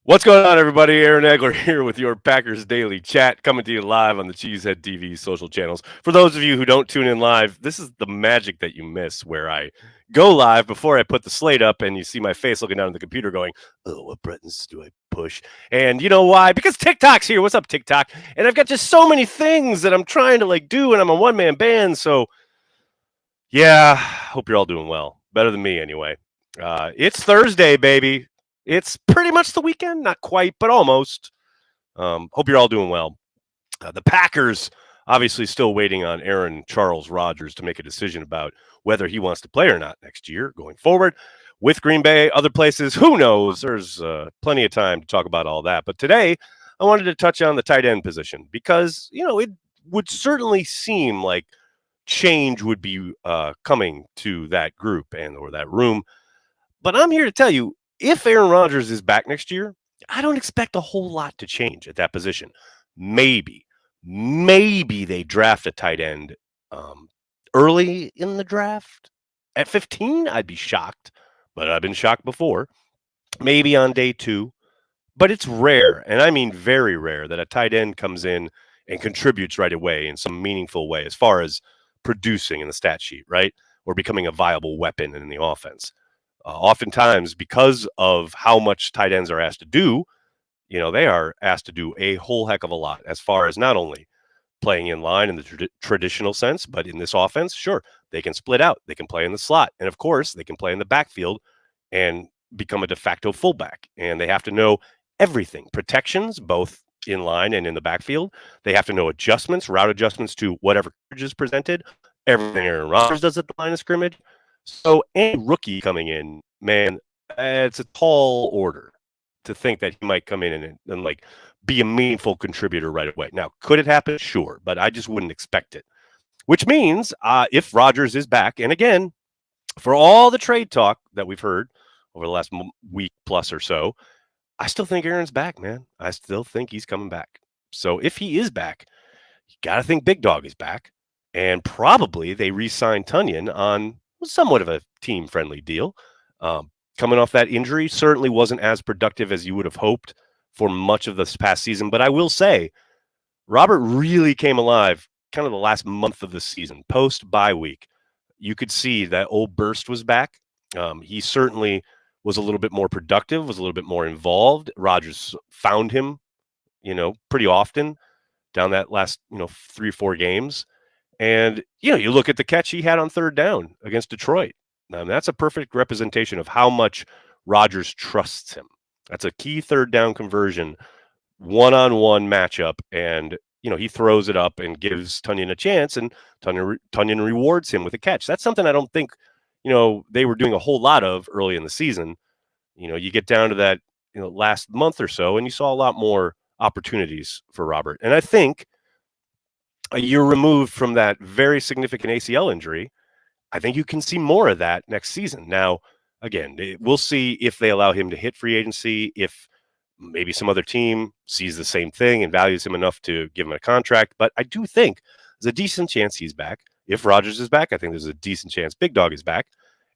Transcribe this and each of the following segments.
What's going on, everybody? Aaron Nagler here with your Packers Daily Chat, coming to you live on the Cheesehead TV social channels. For those of you who don't tune in live, this is the magic that you miss, where I go live before I put the slate up, and you see my face looking down at the computer going, oh, what buttons do I push? And you know why? Because TikTok's here. What's up, TikTok? And I've got just so many things that I'm trying to do, and I'm a one-man band, so yeah, hope you're all doing well. Better than me, anyway. It's Thursday, baby. It's pretty much the weekend, not quite, but almost. Hope you're all doing well. The Packers obviously still waiting on Aaron Charles Rodgers to make a decision about whether he wants to play or not next year going forward. With Green Bay, other places, who knows? There's plenty of time to talk about all that. But today, I wanted to touch on the tight end position because, it would certainly seem like change would be coming to that group or that room. But I'm here to tell you, if Aaron Rodgers is back next year, I don't expect a whole lot to change at that position. Maybe they draft a tight end early in the draft at 15. I'd be shocked, but I've been shocked before. Maybe on day 2, but it's rare, and I mean very rare, that a tight end comes in and contributes right away in some meaningful way as far as producing in the stat sheet, right? Or becoming a viable weapon in the offense. Oftentimes, because of how much tight ends are asked to do, they are asked to do a whole heck of a lot as far as not only playing in line in the traditional sense, but in this offense, sure, they can split out. They can play in the slot. And of course, they can play in the backfield and become a de facto fullback. And they have to know everything, protections, both in line and in the backfield. They have to know adjustments, route adjustments to whatever coverage is presented, everything Aaron Rodgers does at the line of scrimmage. So any rookie coming in, man, it's a tall order to think that he might come in and be a meaningful contributor right away. Now, could it happen? Sure, but I just wouldn't expect it. Which means if Rodgers is back, and again, for all the trade talk that we've heard over the last week plus or so, I still think Aaron's back, man. I still think he's coming back. So if he is back, you got to think Big Dog is back. And probably they re-signed Tunyon on somewhat of a team-friendly deal. Coming off that injury, certainly wasn't as productive as you would have hoped for much of this past season. But I will say, Robert really came alive kind of the last month of the season, post-bye week. You could see that old burst was back. He certainly was a little bit more productive, was a little bit more involved. Rodgers found him, pretty often down that last, 3 or 4 games. And, you look at the catch he had on third down against Detroit. That's a perfect representation of how much Rodgers trusts him. That's a key third down conversion, one-on-one matchup. And, he throws it up and gives Tunyon a chance, and Tunyon rewards him with a catch. That's something I don't think, they were doing a whole lot of early in the season. You get down to that, last month or so, and you saw a lot more opportunities for Robert. And I think a year removed from that very significant ACL injury, I think you can see more of that next season. Now, again, we'll see if they allow him to hit free agency, if maybe some other team sees the same thing and values him enough to give him a contract. But I do think there's a decent chance he's back. If Rodgers is back, I think there's a decent chance Big Dog is back.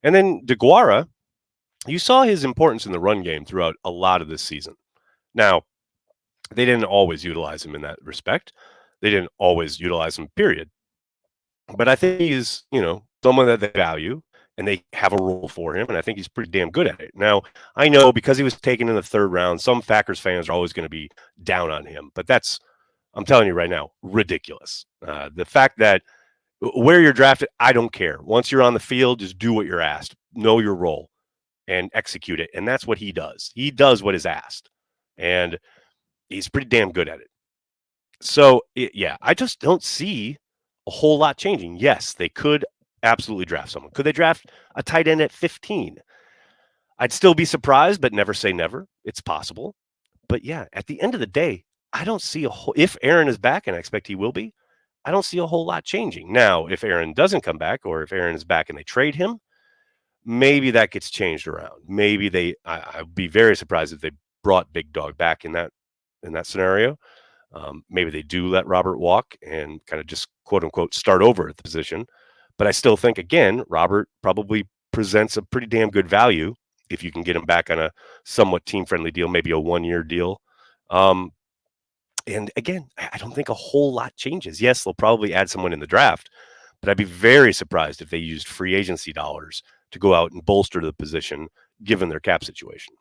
And then DeGuara, you saw his importance in the run game throughout a lot of this season. Now, they didn't always utilize him in that respect. They didn't always utilize him, period. But I think he's, someone that they value, and they have a role for him, and I think he's pretty damn good at it. Now, I know because he was taken in the 3rd round, some Packers fans are always going to be down on him, but that's, I'm telling you right now, ridiculous. The fact that where you're drafted, I don't care. Once you're on the field, just do what you're asked. Know your role and execute it, and that's what he does. He does what is asked, and he's pretty damn good at it. So, I just don't see a whole lot changing. Yes, they could absolutely draft someone. Could they draft a tight end at 15? I'd still be surprised, but never say never. It's possible. But at the end of the day, I don't see if Aaron is back, and I expect he will be, I don't see a whole lot changing. Now, if Aaron doesn't come back, or if Aaron is back and they trade him, maybe that gets changed around. Maybe I'd be very surprised if they brought Big Dog back in that scenario. Maybe they do let Robert walk and kind of just quote unquote start over at the position. But I still think, again, Robert probably presents a pretty damn good value if you can get him back on a somewhat team-friendly deal, maybe a one-year deal. Um, and again, I don't think a whole lot changes. Yes, they'll probably add someone in the draft, but I'd be very surprised if they used free agency dollars to go out and bolster the position given their cap situation.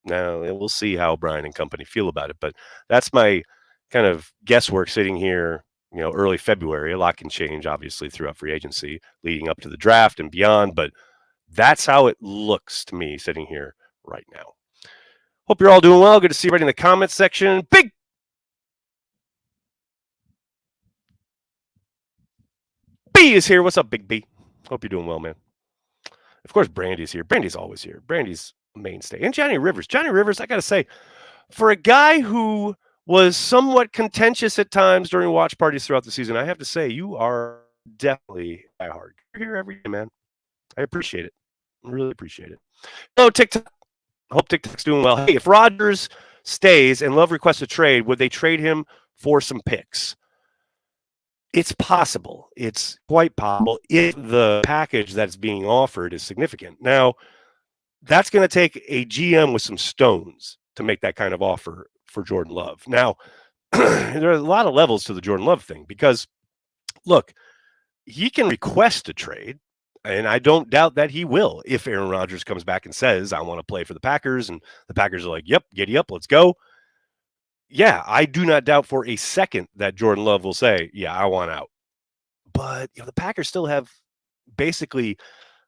Now, we'll see how Brian and company feel about it, but that's my kind of guesswork sitting here, early February. A lot can change, obviously, throughout free agency leading up to the draft and beyond, but that's how it looks to me sitting here right now. Hope you're all doing well. Good to see everybody in the comments section. Big B is here. What's up, Big B? Hope you're doing well, man. Of course, Brandy's here. Brandy's always here. Brandy's a mainstay. And Johnny Rivers. Johnny Rivers, I got to say, for a guy who was somewhat contentious at times during watch parties throughout the season, I have to say, you are definitely diehard. You're here every day, man. I appreciate it. I really appreciate it. Hello, TikTok. Hope TikTok's doing well. Hey, if Rodgers stays and Love requests a trade, would they trade him for some picks? It's possible. It's quite possible if the package that's being offered is significant. Now, that's going to take a GM with some stones to make that kind of offer for Jordan Love. Now, there are a lot of levels to the Jordan Love thing because, look, he can request a trade, and I don't doubt that he will if Aaron Rodgers comes back and says, I want to play for the Packers, and the Packers are like, yep, giddy up, let's go. Yeah, I do not doubt for a second that Jordan Love will say, yeah, I want out. But the Packers still have basically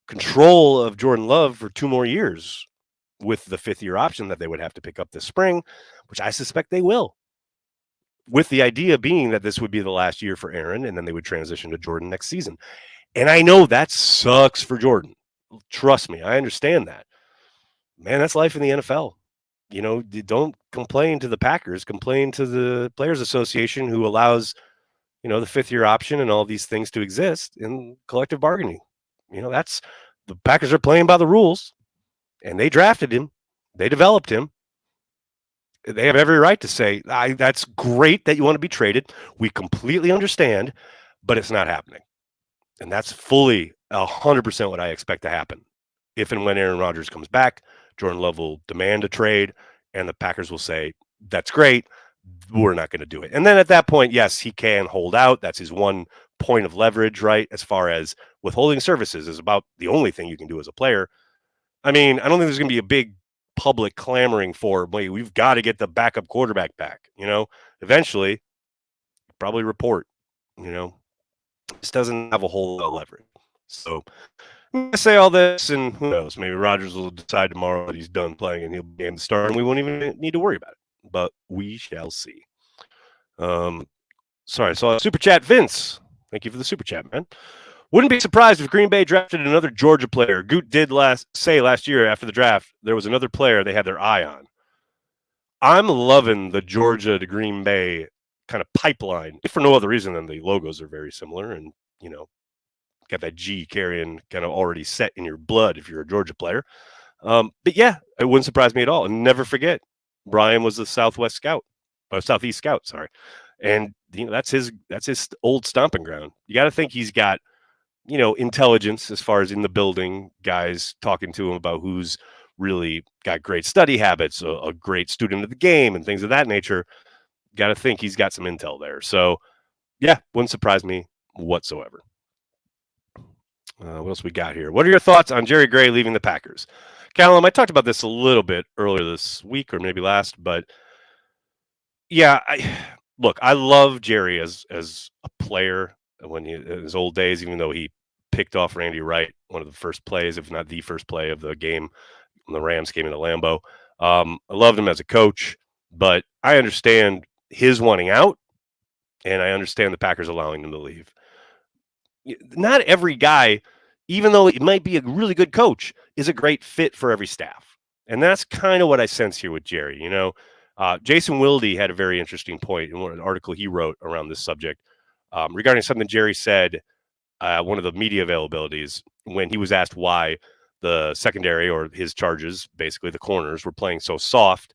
control of Jordan Love for 2 more years with the 5th-year option that they would have to pick up this spring, which I suspect they will. With the idea being that this would be the last year for Aaron, and then they would transition to Jordan next season. And I know that sucks for Jordan. Trust me, I understand that. Man, that's life in the NFL. Don't complain to the Packers. Complain to the Players Association who allows, the 5th-year option and all these things to exist in collective bargaining. That's the Packers are playing by the rules, and they drafted him. They developed him. They have every right to say, that's great that you want to be traded. We completely understand, but it's not happening. And that's fully 100% what I expect to happen. If and when Aaron Rodgers comes back, Jordan Love will demand a trade, and the Packers will say, that's great. We're not going to do it. And then at that point, yes, he can hold out. That's his one point of leverage, right? As far as withholding services is about the only thing you can do as a player. I mean, I don't think there's going to be a big public clamoring for, wait, we've got to get the backup quarterback back. Eventually, probably report, this doesn't have a whole lot of leverage. So I'm going to say all this, and who knows, maybe Rodgers will decide tomorrow that he's done playing and he'll be in the start, and we won't even need to worry about it. But we shall see. Sorry, I saw a super chat. Vince, thank you for the super chat, man. Wouldn't be surprised if Green Bay drafted another Georgia player. Goot did say last year after the draft there was another player they had their eye on. I'm loving the Georgia to Green Bay kind of pipeline, if for no other reason than the logos are very similar, and got that G carrying kind of already set in your blood if you're a Georgia player. But yeah, it wouldn't surprise me at all. And never forget, Brian was the Southeast Scout, sorry. And that's his old stomping ground. You got to think he's got intelligence as far as in the building, guys talking to him about who's really got great study habits, a great student of the game, and things of that nature. Got to think he's got some intel there. So yeah, wouldn't surprise me whatsoever. What else we got here? What are your thoughts on Jerry Gray leaving the Packers? Callum, I talked about this a little bit earlier this week or maybe last, but yeah, I love Jerry as a player when in his old days, even though he picked off Randy Wright, one of the first plays, if not the first play of the game when the Rams came into Lambeau. I loved him as a coach, but I understand his wanting out, and I understand the Packers allowing him to leave. Not every guy, even though it might be a really good coach, is a great fit for every staff. And that's kind of what I sense here with Jerry. Jason Wilde had a very interesting point in an article he wrote around this subject regarding something Jerry said, one of the media availabilities, when he was asked why the secondary or his charges, basically the corners, were playing so soft.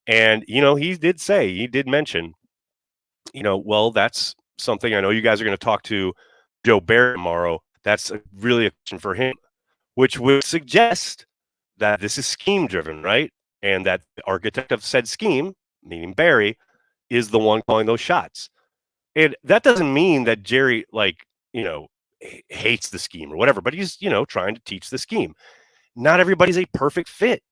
And, he did mention, well, that's something I know you guys are going to talk to Joe Barrett tomorrow. That's really a question for him, which would suggest that this is scheme driven, right? And that the architect of said scheme, meaning Barry, is the one calling those shots. And that doesn't mean that Jerry, like, hates the scheme or whatever, but he's, trying to teach the scheme. Not everybody's a perfect fit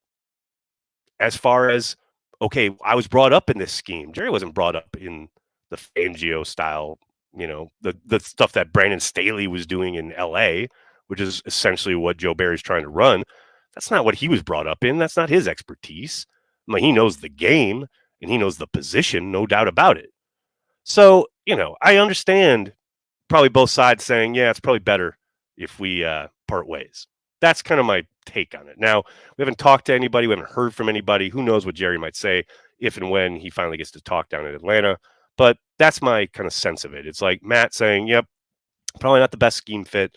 as far as, okay, I was brought up in this scheme. Jerry wasn't brought up in the Fangio style, the stuff that Brandon Staley was doing in LA, which is essentially what Joe Barry's trying to run. That's not what he was brought up in. That's not his expertise. I mean, he knows the game and he knows the position, no doubt about it. So, I understand probably both sides saying, yeah, it's probably better if we part ways. That's kind of my take on it. Now, we haven't talked to anybody. We haven't heard from anybody. Who knows what Jerry might say if and when he finally gets to talk down in Atlanta. But that's my kind of sense of it. It's like Matt saying, yep, probably not the best scheme fit.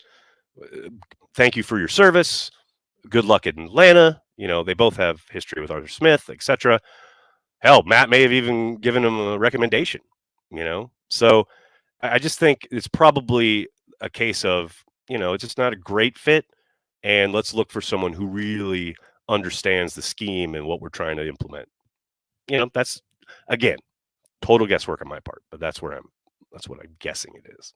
Thank you for your service. Good luck in Atlanta. They both have history with Arthur Smith, etc. Hell, Matt may have even given him a recommendation, So I just think it's probably a case of, it's just not a great fit. And let's look for someone who really understands the scheme and what we're trying to implement. That's, again, total guesswork on my part, but that's what I'm guessing it is.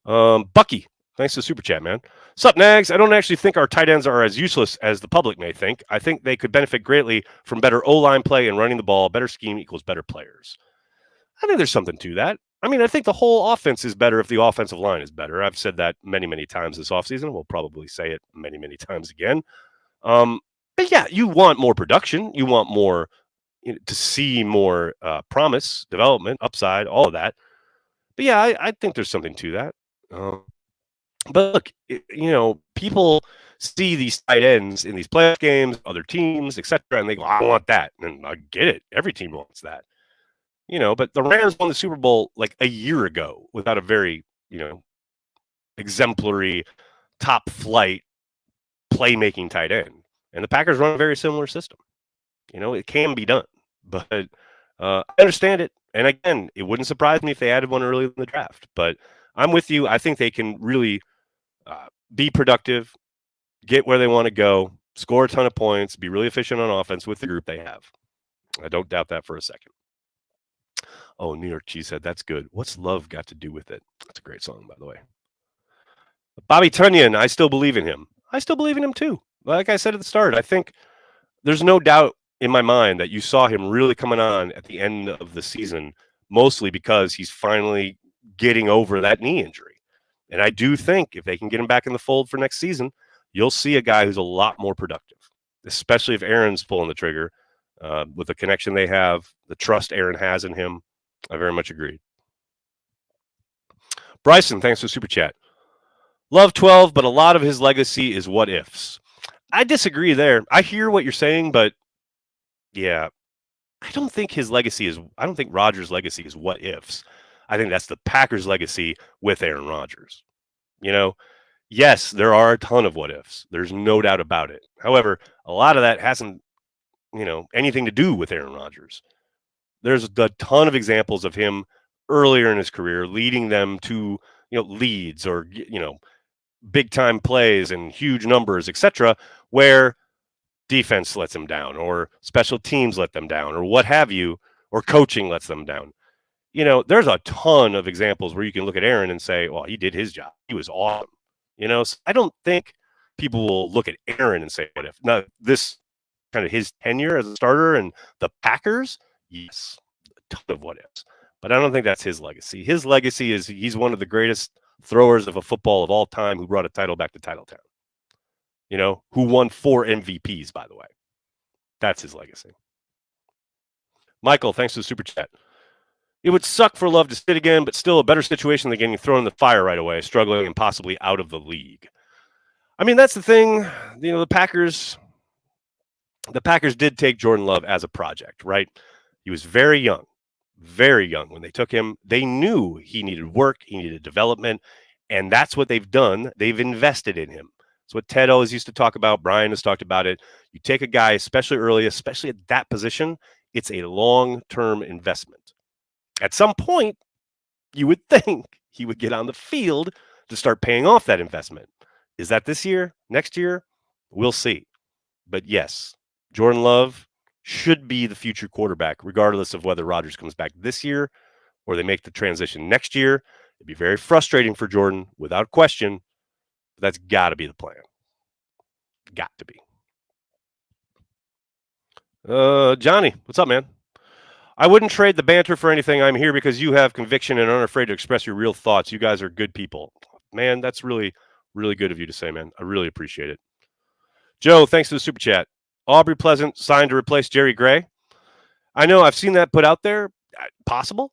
Bucky, thanks for the super chat, man. Sup, Nags? I don't actually think our tight ends are as useless as the public may think. I think they could benefit greatly from better O-line play and running the ball. Better scheme equals better players. I think there's something to that. I mean, I think the whole offense is better if the offensive line is better. I've said that many, many times this offseason. We'll probably say it many, many times again. But yeah, you want more production. You want more to see more promise, development, upside, all of that. But yeah, I think there's something to that. But look, people see these tight ends in these playoff games, other teams, etc., and they go, I want that. And I get it. Every team wants that. But the Rams won the Super Bowl like a year ago without a very, exemplary, top flight playmaking tight end. And the Packers run a very similar system. It can be done. But I understand it. And again, it wouldn't surprise me if they added one early in the draft. But I'm with you. I think they can really be productive, get where they want to go, score a ton of points, be really efficient on offense with the group they have. I don't doubt that for a second. Oh, New York Cheesehead, that's good. What's love got to do with it? That's a great song, by the way. Bobby Tunyon, I still believe in him. I still believe in him too. Like I said at the start, I think there's no doubt in my mind that you saw him really coming on at the end of the season, mostly because he's finally getting over that knee injury. And I do think if they can get him back in the fold for next season, you'll see a guy who's a lot more productive, especially if Aaron's pulling the trigger with the connection they have, the trust Aaron has in him. I very much agree. Bryson, thanks for the super chat. Love 12, but a lot of his legacy is what ifs. I disagree there. I hear what you're saying, but yeah, I don't think Rodgers' legacy is what ifs. I think that's the Packers' legacy with Aaron Rodgers. Yes, there are a ton of what ifs. There's no doubt about it. However, a lot of that hasn't, anything to do with Aaron Rodgers. There's a ton of examples of him earlier in his career leading them to, leads or, big time plays and huge numbers, etc., where defense lets them down or special teams let them down or what have you, or coaching lets them down. There's a ton of examples where you can look at Aaron and say, well, he did his job. He was awesome. So I don't think people will look at Aaron and say, what if? Now, this kind of his tenure as a starter and the Packers, yes, a ton of what ifs. But I don't think that's his legacy. His legacy is he's one of the greatest throwers of a football of all time who brought a title back to Titletown. Who won 4 MVPs, by the way. That's his legacy. Michael, thanks for the super chat. It would suck for Love to sit again, but still a better situation than getting thrown in the fire right away, struggling and possibly out of the league. I mean, that's the thing. The Packers did take Jordan Love as a project, right? He was very young when they took him. They knew he needed work, he needed development, and that's what they've done. They've invested in him. It's what Ted always used to talk about. Brian has talked about it. You take a guy, especially early, especially at that position, it's a long-term investment. At some point, you would think he would get on the field to start paying off that investment. Is that this year? Next year? We'll see. But yes, Jordan Love should be the future quarterback, regardless of whether Rodgers comes back this year or they make the transition next year. It'd be very frustrating for Jordan, without question. But that's got to be the plan. Got to be. Johnny, what's up, man? I wouldn't trade the banter for anything. I'm here because you have conviction and aren't afraid to express your real thoughts. You guys are good people. Man, that's really, really good of you to say, man. I really appreciate it. Joe, thanks for the super chat. Aubrey Pleasant signed to replace Jerry Gray. I know I've seen that put out there. Possible.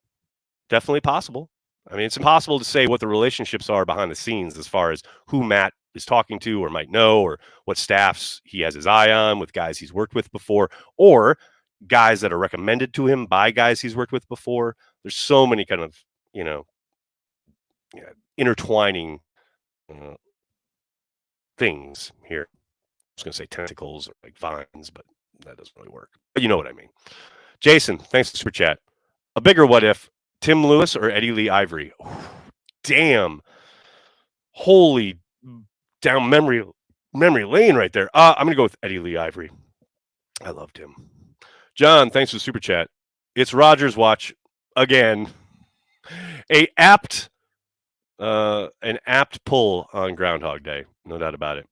Definitely possible. I mean, it's impossible to say what the relationships are behind the scenes as far as who Matt is talking to or might know, or what staffs he has his eye on with guys he's worked with before, or guys that are recommended to him by guys he's worked with before. There's so many kind of, intertwining things here. I was going to say tentacles or like vines, but that doesn't really work. But you know what I mean. Jason, thanks for super chat. A bigger what if, Tim Lewis or Eddie Lee Ivory? Damn. Holy down memory lane right there. I'm going to go with Eddie Lee Ivory. I loved him. John, thanks for the super chat. It's Rodgers watch again. An apt pull on Groundhog Day. No doubt about it.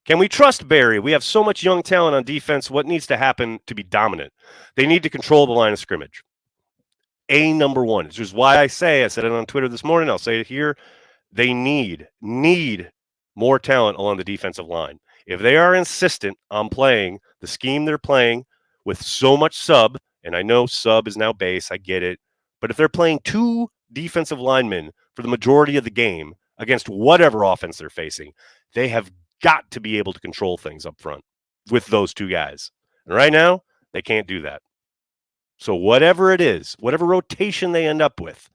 Can we trust Barry? We have so much young talent on defense. What needs to happen to be dominant? They need to control the line of scrimmage. Number one. Which is why I said it on Twitter this morning. I'll say it here. They need more talent along the defensive line. If they are insistent on playing the scheme they're playing with so much sub, and I know sub is now base, I get it, but if they're playing two defensive linemen for the majority of the game against whatever offense they're facing, they have got to be able to control things up front with those two guys. And right now, they can't do that. So whatever it is, whatever rotation they end up with,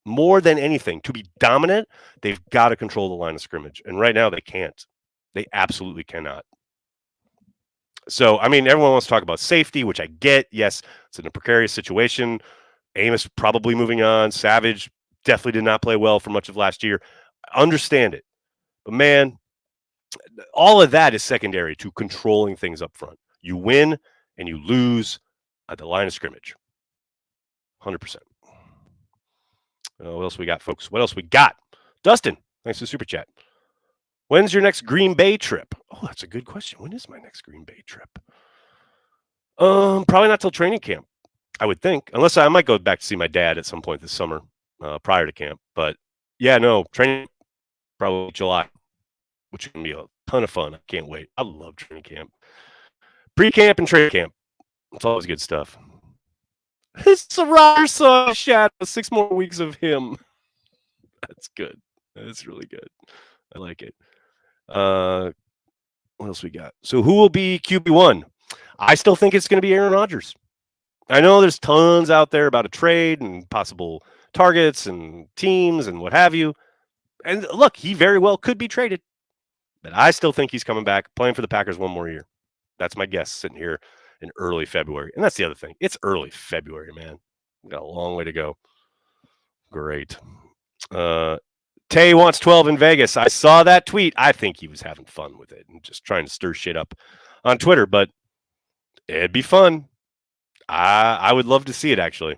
more than anything, to be dominant, they've got to control the line of scrimmage. And right now, they can't. They absolutely cannot. So, I mean, everyone wants to talk about safety, which I get. Yes, it's in a precarious situation. Amos probably moving on. Savage definitely did not play well for much of last year. I understand it. But, man, all of that is secondary to controlling things up front. You win and you lose at the line of scrimmage. 100%. What else we got, folks? What else we got? Dustin, thanks for the super chat. When's your next Green Bay trip? Oh, that's a good question. When is my next Green Bay trip? Probably not till training camp, I would think. Unless I might go back to see my dad at some point this summer, prior to camp. But yeah, no, training probably July, which is gonna be a ton of fun. I can't wait. I love training camp. Pre-camp and training camp. It's always good stuff. It's a Rodgers saw shadow. 6 more weeks of him. That's good. That's really good. I like it. What else we got? So who will be QB1? I still think it's going to be Aaron Rodgers. I know there's tons out there about a trade and possible targets and teams and what have you. And look, he very well could be traded. But I still think he's coming back, playing for the Packers one more year. That's my guess sitting here in early February. And that's the other thing. It's early February, man. We've got a long way to go. Great. Tay wants 12 in Vegas. I saw that tweet. I think he was having fun with it and just trying to stir shit up on Twitter, but it'd be fun. I would love to see it, actually.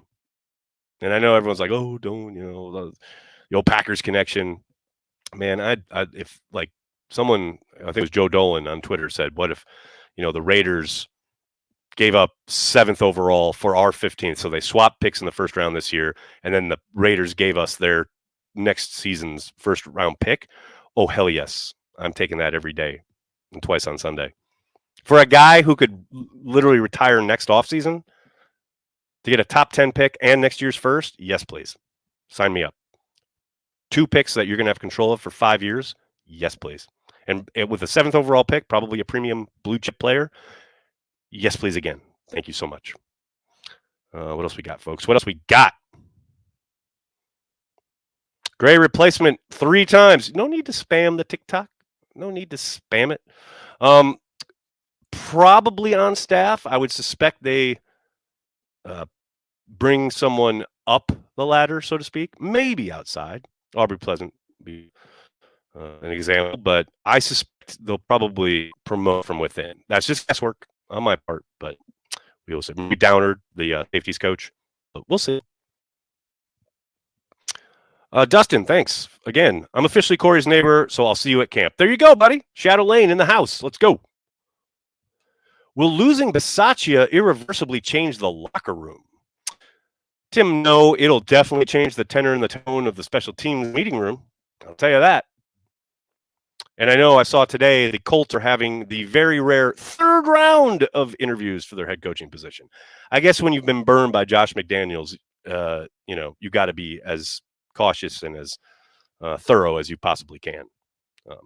And I know everyone's like, oh, don't, the old Packers connection. Man, if like someone, I think it was Joe Dolan on Twitter said, what if, the Raiders gave up 7th overall for our 15th. So they swapped picks in the first round this year. And then the Raiders gave us their next season's first round pick. Oh, hell yes. I'm taking that every day and twice on Sunday. For a guy who could literally retire next offseason to get a top 10 pick and next year's first, yes, please. Sign me up. 2 picks that you're going to have control of for 5 years, yes, please. And with a 7th overall pick, probably a premium blue chip player, yes, please again. Thank you so much. What else we got, folks? What else we got? Gray replacement 3 times. No need to spam the TikTok. No need to spam it. Probably on staff. I would suspect they bring someone up the ladder, so to speak. Maybe outside. Aubrey Pleasant would be an example. But I suspect they'll probably promote from within. That's just guesswork on my part, but we will see. Maybe Downard, the safeties coach, but we'll see. Dustin, thanks again. I'm officially Corey's neighbor, so I'll see you at camp. There you go, buddy. Shadow Lane in the house. Let's go. Will losing Bisaccia irreversibly change the locker room? Tim, no, it'll definitely change the tenor and the tone of the special teams meeting room. I'll tell you that. And I know I saw today the Colts are having the very rare third round of interviews for their head coaching position. I guess when you've been burned by Josh McDaniels, you got to be as cautious and as thorough as you possibly can.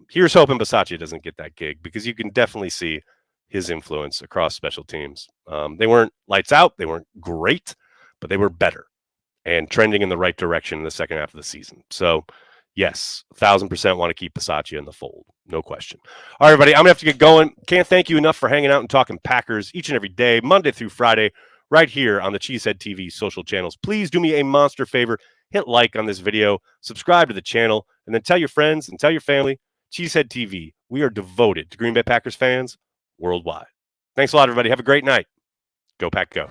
Here's hoping Bisaccia doesn't get that gig, because you can definitely see his influence across special teams. They weren't lights out. They weren't great, but they were better and trending in the right direction in the second half of the season. So, yes, 1,000% want to keep Bisaccia in the fold. No question. All right, everybody, I'm going to have to get going. Can't thank you enough for hanging out and talking Packers each and every day, Monday through Friday, right here on the Cheesehead TV social channels. Please do me a monster favor. Hit like on this video, subscribe to the channel, and then tell your friends and tell your family. Cheesehead TV, we are devoted to Green Bay Packers fans worldwide. Thanks a lot, everybody. Have a great night. Go Pack, go.